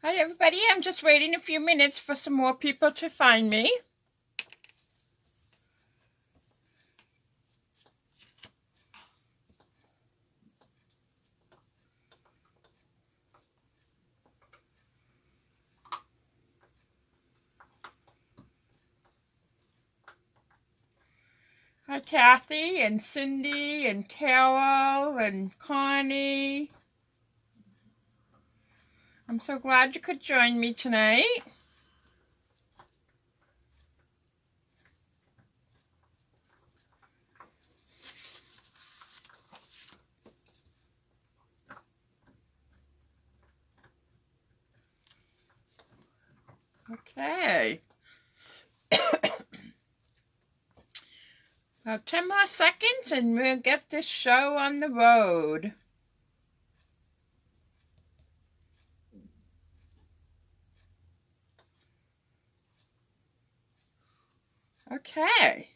Hi everybody, I'm just waiting a few minutes for some more people to find me. Hi Kathy and Cindy and Carol and Connie. I'm so glad you could join me tonight. Okay. About 10 more seconds and we'll get this show on the road. Okay.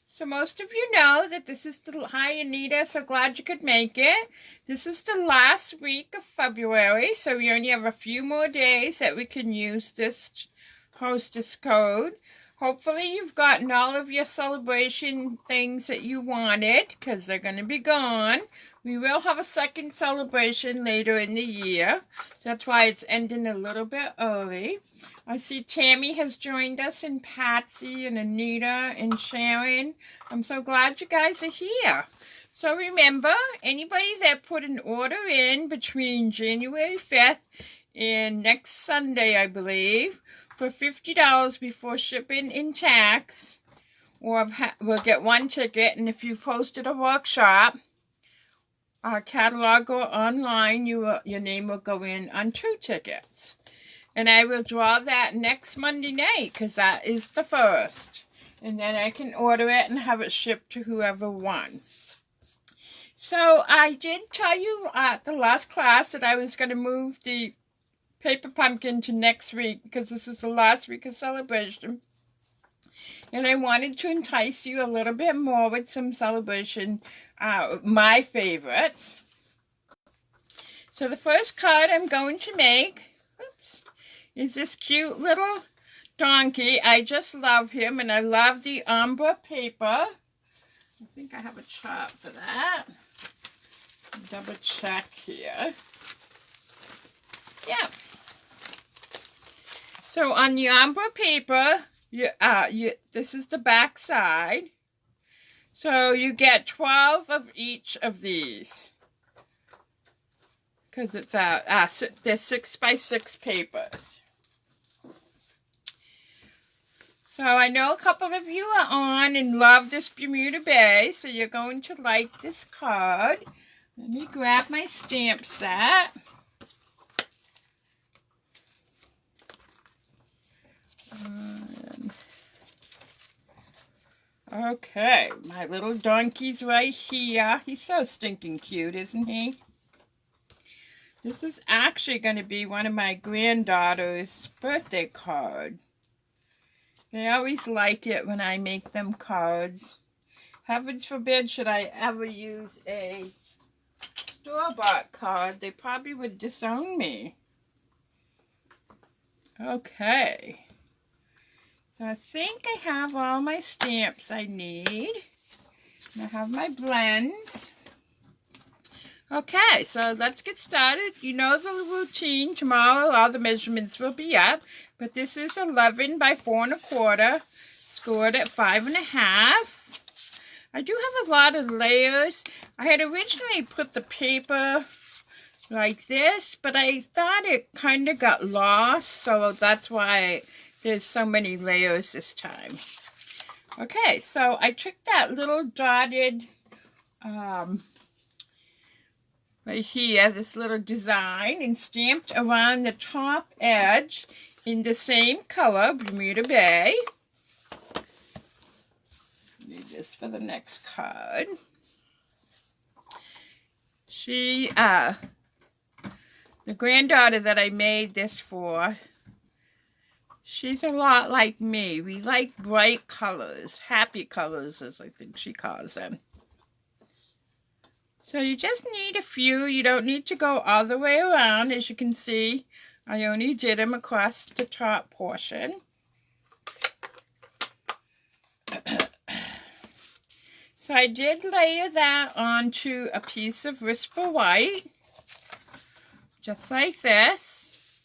So most of you know that this is the, hi Anita, so glad you could make it. This is the last week of February, so we only have a few more days that we can use this hostess code. Hopefully you've gotten all of your celebration things that you wanted, because they're going to be gone. We will have a second celebration later in the year, so that's why it's ending a little bit early. I see Tammy has joined us, and Patsy and Anita and Sharon. I'm so glad you guys are here. So remember, anybody that put an order in between January 5th and next Sunday, I believe, for $50 before shipping and tax, or will get one ticket. And if you've hosted a workshop, catalog or online, your name will go in on 2 tickets. And I will draw that next Monday night, because that is the 1st. And then I can order it and have it shipped to whoever won. So I did tell you at the last class that I was going to move the paper pumpkin to next week, because this is the last week of celebration. And I wanted to entice you a little bit more with some celebration, my favorites. So the first card I'm going to make is this cute little donkey. I just love him, and I love the Ombre paper. I think I have a chart for that. Double check here. Yeah. So on the Ombre paper, this is the back side. So you get 12 of each of these, because it's they're 6x6 papers. So I know a couple of you are on and love this Bermuda Bay, so you're going to like this card. Let me grab my stamp set. Okay, my little donkey's right here. He's so stinking cute, isn't he? This is actually going to be one of my granddaughter's birthday cards. They always like it when I make them cards. Heavens forbid should I ever use a store-bought card. They probably would disown me. Okay. So I think I have all my stamps I need. And I have my blends. Okay, so let's get started. You know the routine. Tomorrow all the measurements will be up. But this is 11 by 4 1/4, scored at 5 1/2. I do have a lot of layers. I had originally put the paper like this, but I thought it kind of got lost. So that's why there's so many layers this time. Okay, so I took that little dotted right here, this little design, and stamped around the top edge in the same color, Bermuda Bay. Need this for the next card. The granddaughter that I made this for, she's a lot like me. We like bright colors, happy colors, as I think she calls them. So you just need a few. You don't need to go all the way around. As you can see, I only did them across the top portion. So I did layer that onto a piece of Whisper White, just like this.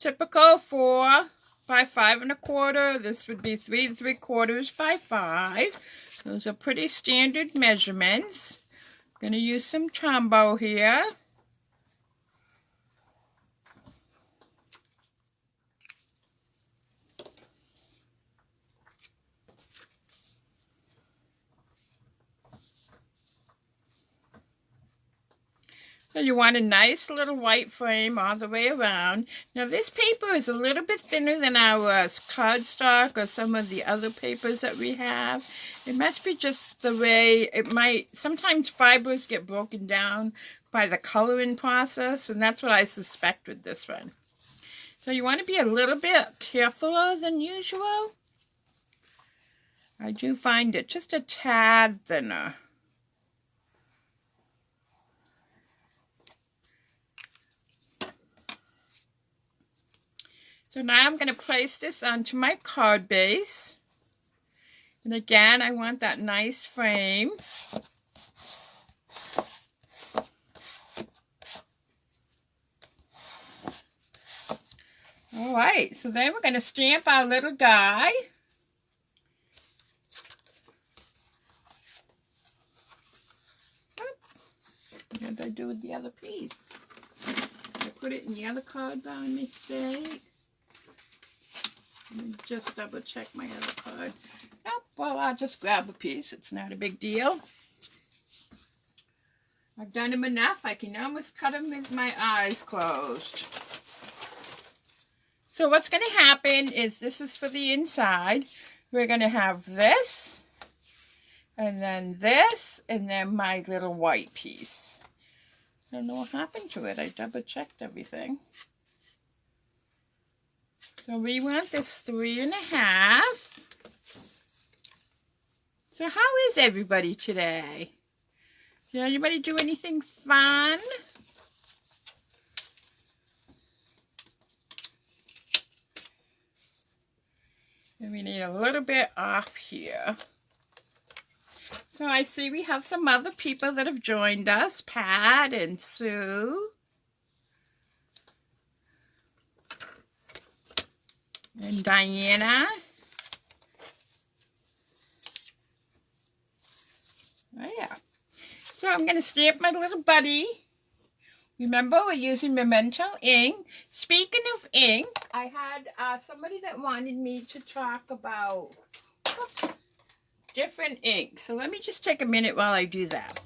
Typical 4 by 5 1/4. This would be 3 3/4 by 5. Those are pretty standard measurements. I'm going to use some Tombow here. So you want a nice little white frame all the way around. Now this paper is a little bit thinner than our cardstock or some of the other papers that we have. It must be just the way it might, sometimes fibers get broken down by the coloring process, and that's what I suspect with this one. So you want to be a little bit carefuler than usual. I do find it just a tad thinner. So now I'm going to place this onto my card base. And again, I want that nice frame. All right, so then we're going to stamp our little die. What did I do with the other piece? I put it in the other card by mistake. Let me just double check my other card. Oh, well, I'll just grab a piece. It's not a big deal. I've done them enough. I can almost cut them with my eyes closed. So what's going to happen is, this is for the inside. We're going to have this, and then my little white piece. I don't know what happened to it. I double checked everything. So we want this 3 1/2. So how is everybody today? Did anybody do anything fun? And we need a little bit off here. So I see we have some other people that have joined us, Pat and Sue. And Diana. Oh yeah. So I'm going to stamp my little buddy. Remember, we're using Memento ink. Speaking of ink, I had somebody that wanted me to talk about different ink. So let me just take a minute while I do that.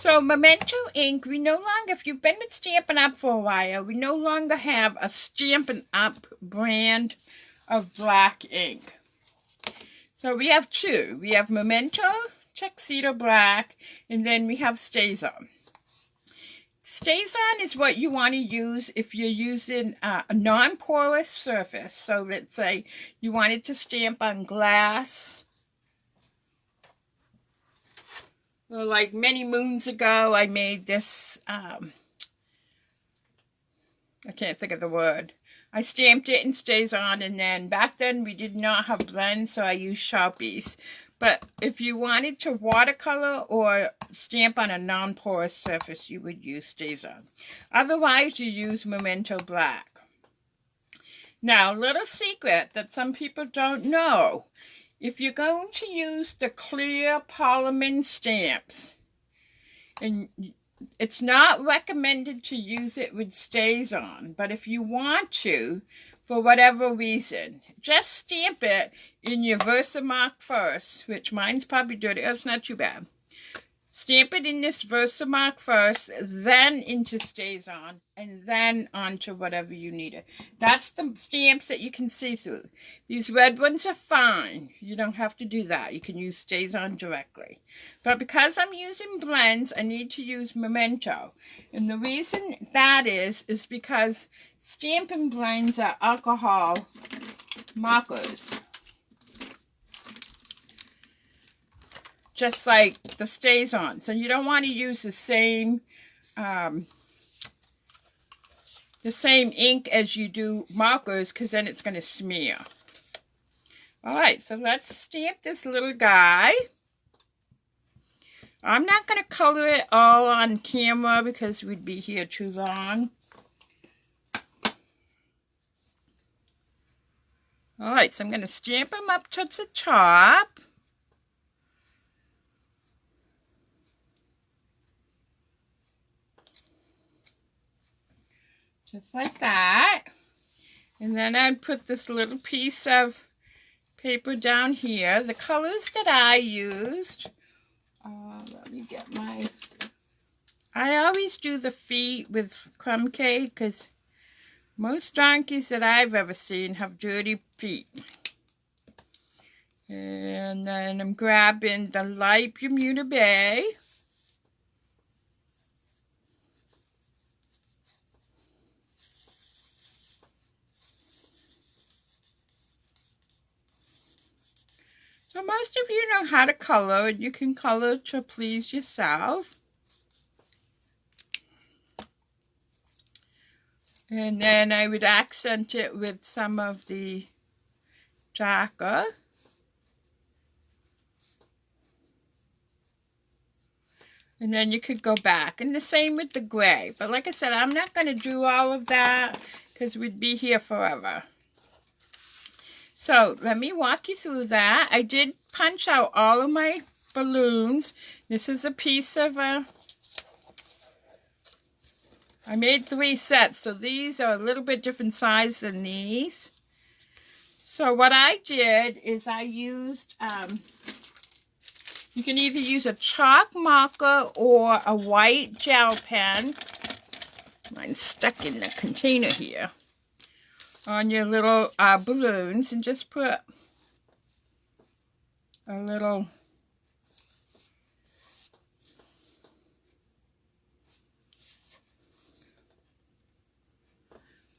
So Memento ink, we no longer, if you've been with Stampin' Up! For a while, we no longer have a Stampin' Up! Brand of black ink. So we have two. We have Memento Tuxedo Black, and then we have StazOn. StazOn is what you want to use if you're using a non-porous surface. So let's say you wanted to stamp on glass. Well, like many moons ago, I made this, I can't think of the word. I stamped it in StazOn, and then back then we did not have blends, so I used Sharpies. But if you wanted to watercolor or stamp on a non-porous surface, you would use StazOn. Otherwise, you use Memento Black. Now, a little secret that some people don't know. If you're going to use the clear polymer stamps, and it's not recommended to use it with StazOn, but if you want to, for whatever reason, just stamp it in your Versamark first, which mine's probably dirty. Oh, it's not too bad. Stamp it in this Versamark first, then into StazOn, and then onto whatever you need it. That's the stamps that you can see through. These red ones are fine. You don't have to do that. You can use StazOn directly. But because I'm using blends, I need to use Memento. And the reason that is because Stampin' blends are alcohol markers. Just like the StazOn. So you don't want to use the same the same ink as you do markers, because then it's going to smear. All right, so let's stamp this little guy. I'm not going to color it all on camera because we'd be here too long. All right, so I'm going to stamp him up towards the top. Just like that. And then I'd put this little piece of paper down here. The colors that I used, let me get my, I always do the feet with crumb cake because most donkeys that I've ever seen have dirty feet. And then I'm grabbing the light Bermuda Bay. So most of you know how to color, and you can color to please yourself. And then I would accent it with some of the darker. And then you could go back. And the same with the gray. But like I said, I'm not going to do all of that because we'd be here forever. So let me walk you through that. I did punch out all of my balloons. This is a piece of I made 3 sets, so these are a little bit different size than these. So what I did is I used, you can either use a chalk marker or a white gel pen. Mine's stuck in the container here. On your little balloons, and just put a little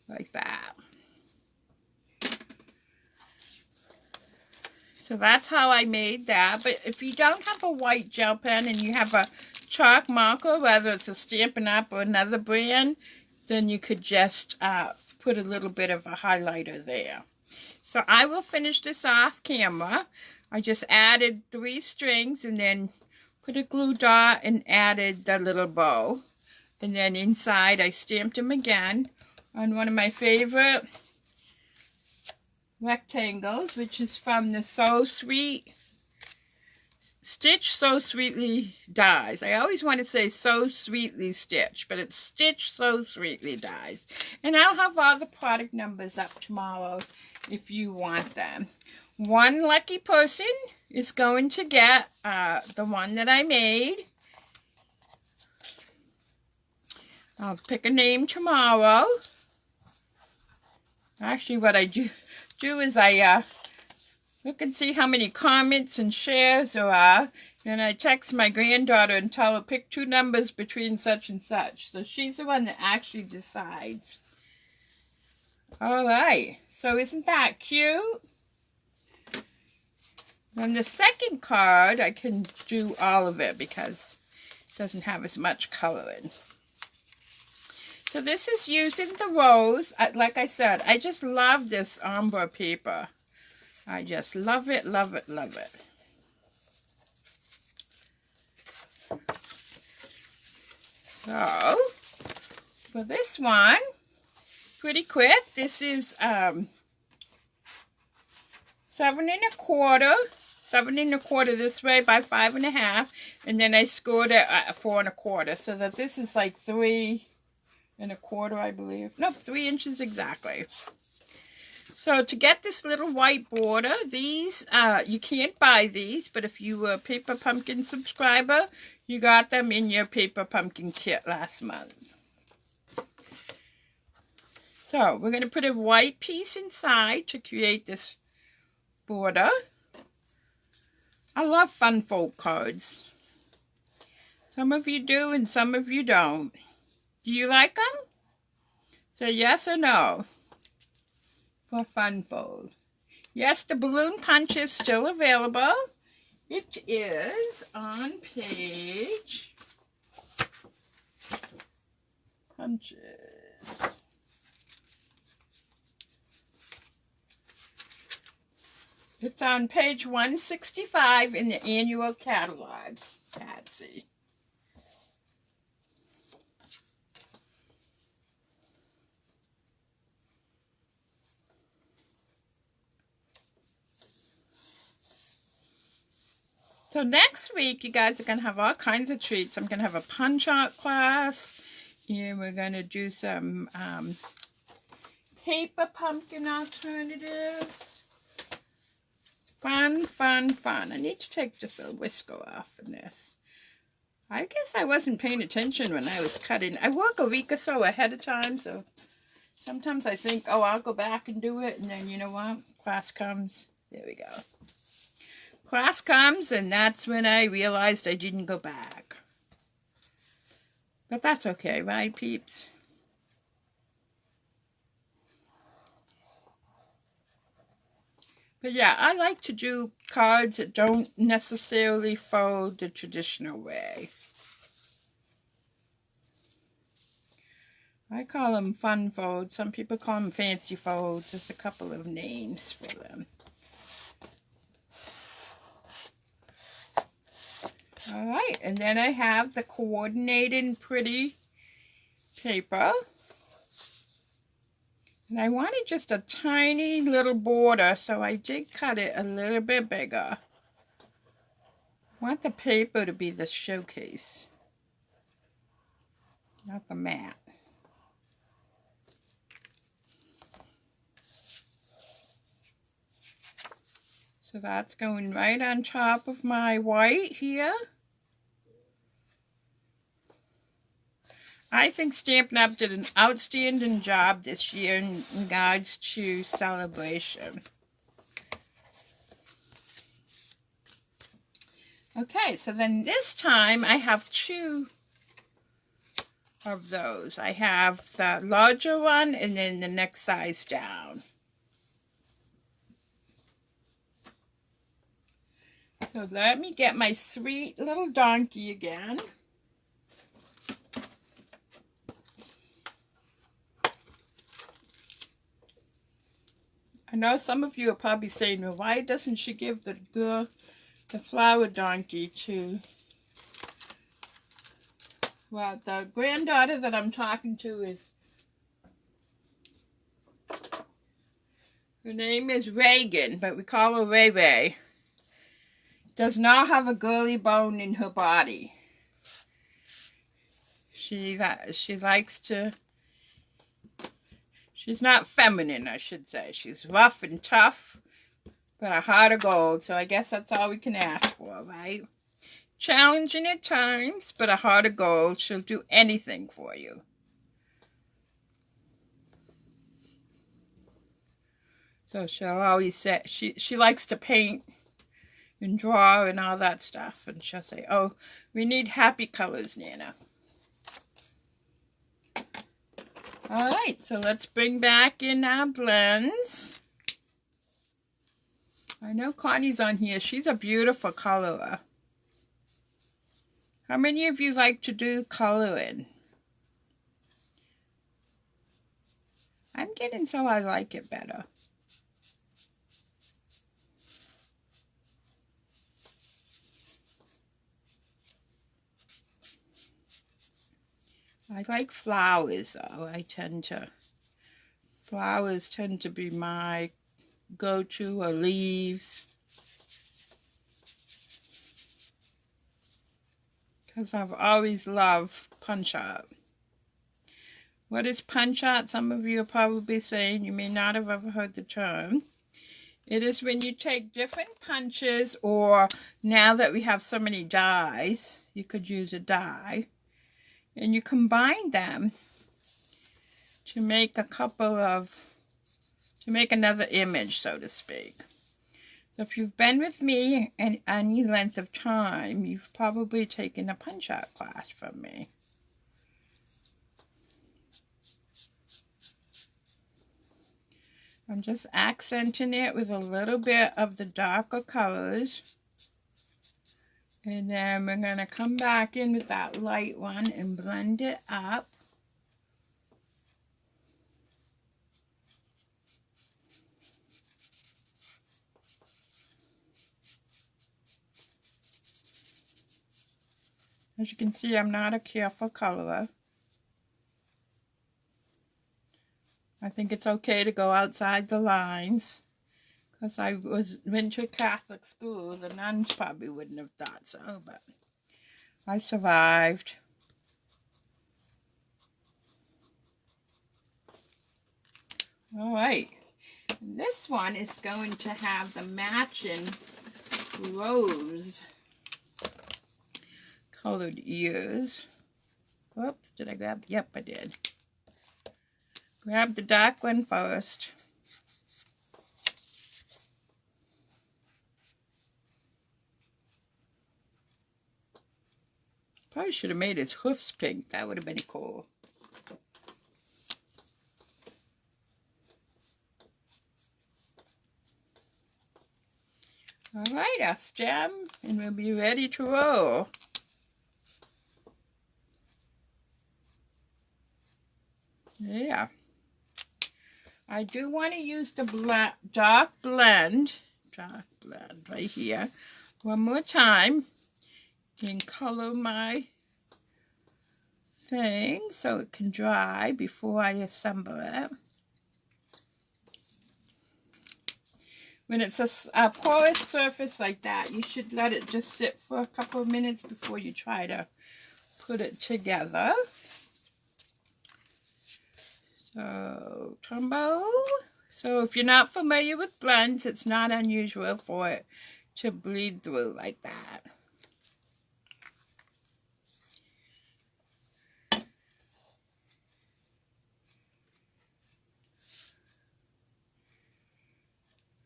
like that. So that's how I made that. But if you don't have a white gel pen and you have a chalk marker, whether it's a Stampin' Up or another brand, then you could just put a little bit of a highlighter there. So I will finish this off camera. I just added 3 strings and then put a glue dot and added the little bow. And then inside I stamped them again on one of my favorite rectangles, which is from the So Sweet Stitch So Sweetly Dies. I always want to say So Sweetly Stitch, but it's Stitch So Sweetly Dies. And I'll have all the product numbers up tomorrow if you want them. One lucky person is going to get the one that I made. I'll pick a name tomorrow. Actually, what I do is I look and see how many comments and shares there are. And I text my granddaughter and tell her pick 2 numbers between such and such. So she's the one that actually decides. All right. So isn't that cute? On the second card, I can do all of it because it doesn't have as much coloring. So this is using the rose. Like I said, I just love this ombre paper. I just love it, love it, love it. So, for this one, pretty quick, this is 7 1/4 this way by 5 1/2, and then I scored it at 4 1/4, so that this is like 3 1/4, I believe. Nope, 3 inches exactly. So to get this little white border, these, you can't buy these, but if you were a Paper Pumpkin subscriber, you got them in your Paper Pumpkin kit last month. So we're going to put a white piece inside to create this border. I love fun fold cards. Some of you do and some of you don't. Do you like them? Say yes or no for fun fold. Yes, the balloon punch is still available. It is on page punches. It's on page 165 in the annual catalog, Patsy. So next week, you guys are going to have all kinds of treats. I'm going to have a punch-out class. And we're going to do some paper pumpkin alternatives. Fun, fun, fun. I need to take just a whisker off in this. I guess I wasn't paying attention when I was cutting. I work a week or so ahead of time, so sometimes I think, oh, I'll go back and do it. And then, you know what? Class comes. There we go. Class comes, and that's when I realized I didn't go back. But that's okay, right, peeps? But yeah, I like to do cards that don't necessarily fold the traditional way. I call them fun folds. Some people call them fancy folds. There's a couple of names for them. All right, and then I have the coordinated pretty paper. And I wanted just a tiny little border, so I did cut it a little bit bigger. I want the paper to be the showcase, not the mat. So that's going right on top of my white here. I think Stampin' Up! Did an outstanding job this year in regards to Saleabration. Okay, so then this time I have two of those. I have the larger one and then the next size down. So let me get my sweet little donkey again. I know some of you are probably saying, well, why doesn't she give the girl the flower donkey to... Well, the granddaughter that I'm talking to is... Her name is Reagan, but we call her Ray Ray. Does not have a girly bone in her body. She likes to... She's not feminine, I should say. She's rough and tough, but a heart of gold. So I guess that's all we can ask for, right? Challenging at times, but a heart of gold. She'll do anything for you. So she'll always say, she likes to paint and draw and all that stuff. And she'll say, oh, we need happy colors, Nana. All right, so let's bring back in our blends. I know Connie's on here. She's a beautiful colorer. How many of you like to do coloring? I'm getting so I like it better. I like flowers, though. Flowers tend to be my go-to, or leaves. Because I've always loved punch-out. What is punch-out? Some of you are probably saying, you may not have ever heard the term. It is when you take different punches, or now that we have so many dies, you could use a die. And you combine them to make to make another image, so to speak. So if you've been with me any length of time, you've probably taken a punch-out class from me. I'm just accenting it with a little bit of the darker colors. And then we're going to come back in with that light one and blend it up. As you can see, I'm not a careful colorer. I think it's okay to go outside the lines. Because I went to a Catholic school, the nuns probably wouldn't have thought so, but I survived. All right, this one is going to have the matching rose colored ears. Whoops, did I grab? Yep, I did. Grab the dark one first. Probably should have made his hoofs pink. That would have been cool. All right, our stem, and we'll be ready to roll. Yeah. I do want to use the dark blend right here one more time and color my thing so it can dry before I assemble it. When it's a porous surface like that, you should let it just sit for a couple of minutes before you try to put it together. So, Tombow. So if you're not familiar with blends, it's not unusual for it to bleed through like that.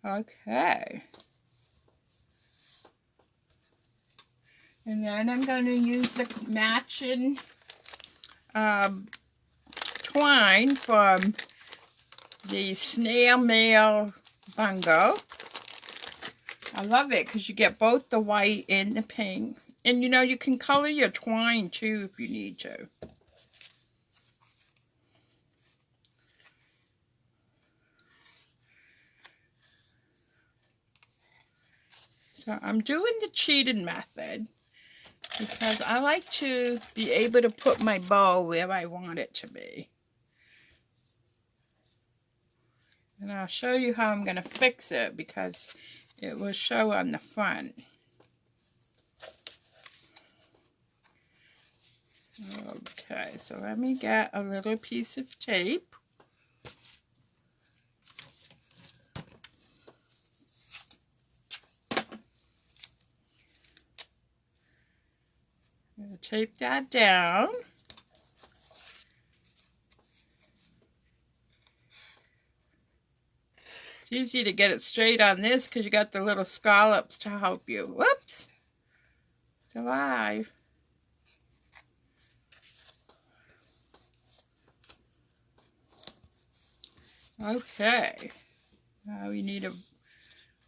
Okay. And then I'm going to use the matching twine from the Snail Mail Bungo. I love it because you get both the white and the pink. And you know, you can color your twine too if you need to. So I'm doing the cheated method because I like to be able to put my bow where I want it to be. And I'll show you how I'm going to fix it because it will show on the front. Okay, so let me get a little piece of tape. I'm going to tape that down. It's easy to get it straight on this because you got the little scallops to help you. Whoops! It's alive. Okay. Now we need a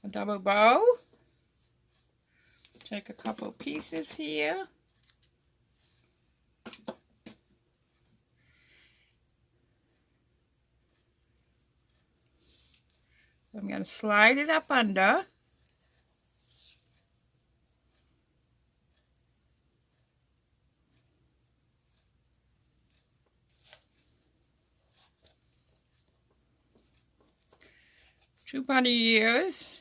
double bow. Take a couple pieces here. I'm going to slide it up under. Two bunny ears.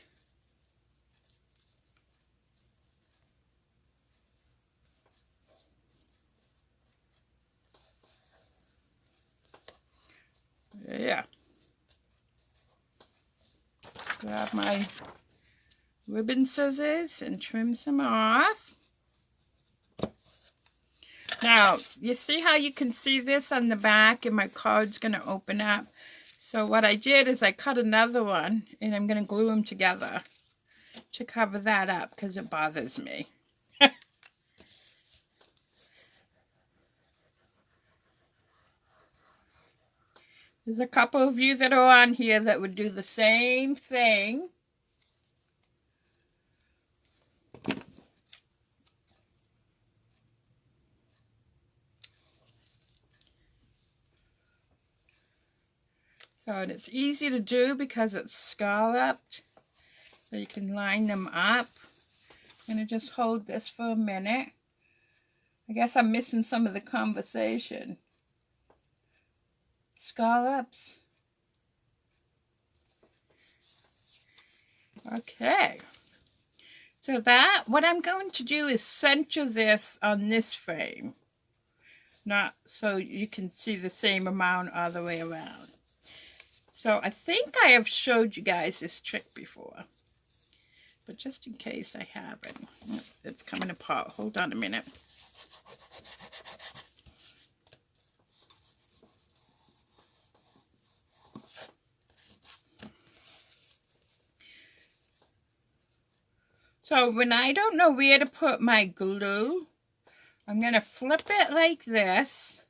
Yeah. Grab my ribbon scissors and trim some off. Now, you see how you can see this on the back and my card's going to open up? So what I did is I cut another one and I'm going to glue them together to cover that up because it bothers me. There's a couple of you that are on here that would do the same thing. So, and it's easy to do because it's scalloped. So you can line them up. I'm going to just hold this for a minute. I guess I'm missing some of the conversation. Scallops. Okay. So that, what I'm going to do is center this on this frame. Not so you can see the same amount all the way around. So I think I have showed you guys this trick before. But just in case I haven't. It's coming apart. Hold on a minute. So when I don't know where to put my glue, I'm going to flip it like this.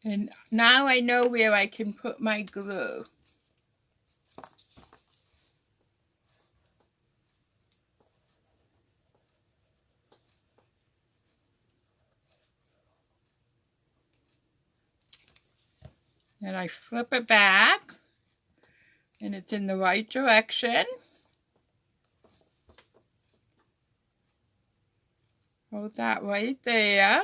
And now I know where I can put my glue. And I flip it back, and it's in the right direction. Hold that right there.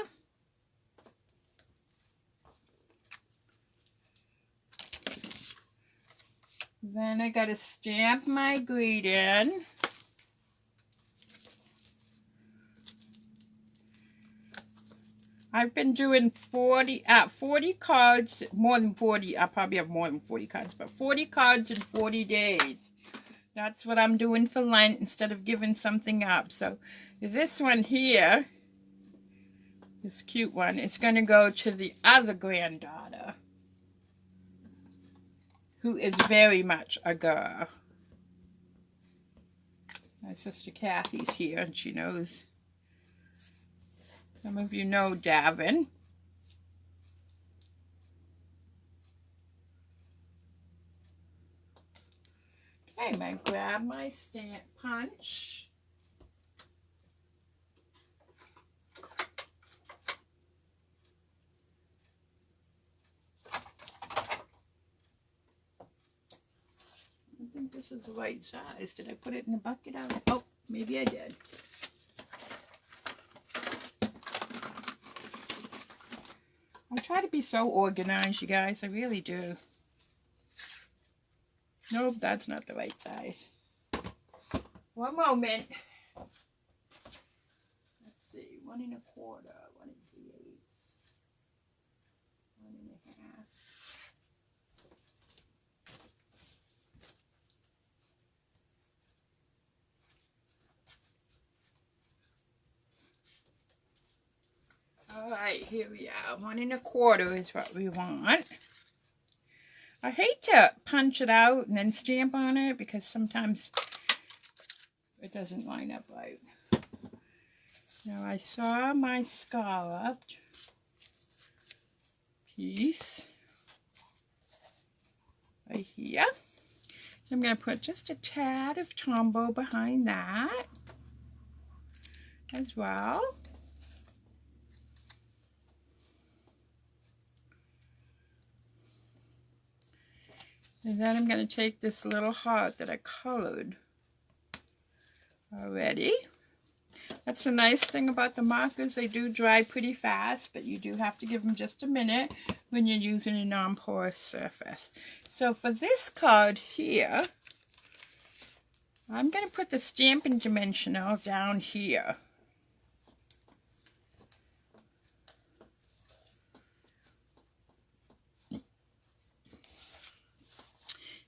Then I got to stamp my greeting. I've been doing 40 cards, more than 40. I probably have more than 40 cards, but 40 cards in 40 days. That's what I'm doing for Lent instead of giving something up. So this one here, this cute one, is going to go to the other granddaughter, who is very much a girl. My sister Kathy's here, and she knows. Some of you know Davin. Okay, I'm going to grab my stamp punch. I think this is the right size. Did I put it in the bucket? Oh, maybe I did. I try to be so organized, you guys. I really do. Nope, that's not the right size. One moment. Let's see. 1 1/4, 1 3/8, 1 1/2. All right, here we are. 1 1/4 is what we want. I hate to punch it out and then stamp on it because sometimes it doesn't line up right. Now I saw my scalloped piece right here. So I'm going to put just a tad of Tombow behind that as well. And then I'm going to take this little heart that I colored already. That's the nice thing about the markers. They do dry pretty fast, but you do have to give them just a minute when you're using a non-porous surface. So for this card here, I'm going to put the Stampin' Dimensional down here.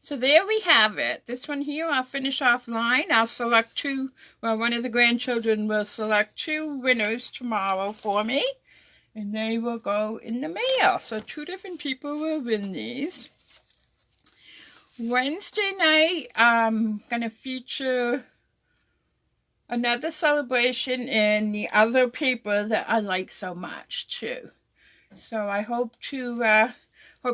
So there we have it. This one here, I'll finish offline. I'll select two, well, one of the grandchildren will select 2 winners tomorrow for me, and they will go in the mail. So 2 different people will win these. Wednesday night, I'm going to feature another celebration in the other paper that I like so much too. So I hope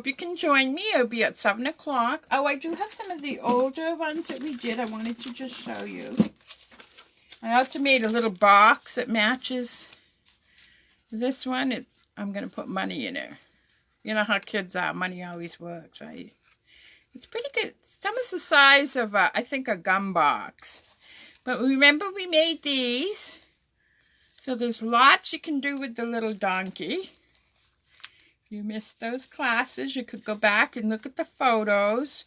you can join me. It'll be at 7 o'clock. Oh, I do have some of the older ones that we did. I wanted to just show you. I also made a little box that matches this one. I'm going to put money in it. You know how kids are. Money always works, right? It's pretty good. It's almost the size of, I think, a gum box. But remember we made these So there's lots you can do with the little donkey. If you missed those classes, you could go back and look at the photos.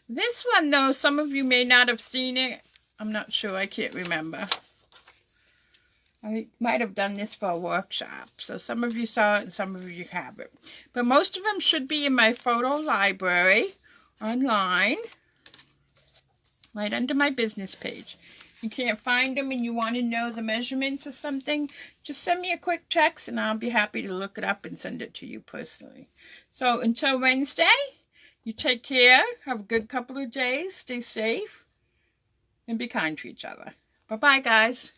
This one, though, some of you may not have seen it. I'm not sure. I can't remember. I might have done this for a workshop. So some of you saw it and some of you haven't. But most of them should be in my photo library online, right under my business page. If you can't find them and you want to know the measurements or something, just send me a quick text and I'll be happy to look it up and send it to you personally. So until Wednesday, you take care, have a good couple of days, stay safe, and be kind to each other. Bye-bye, guys.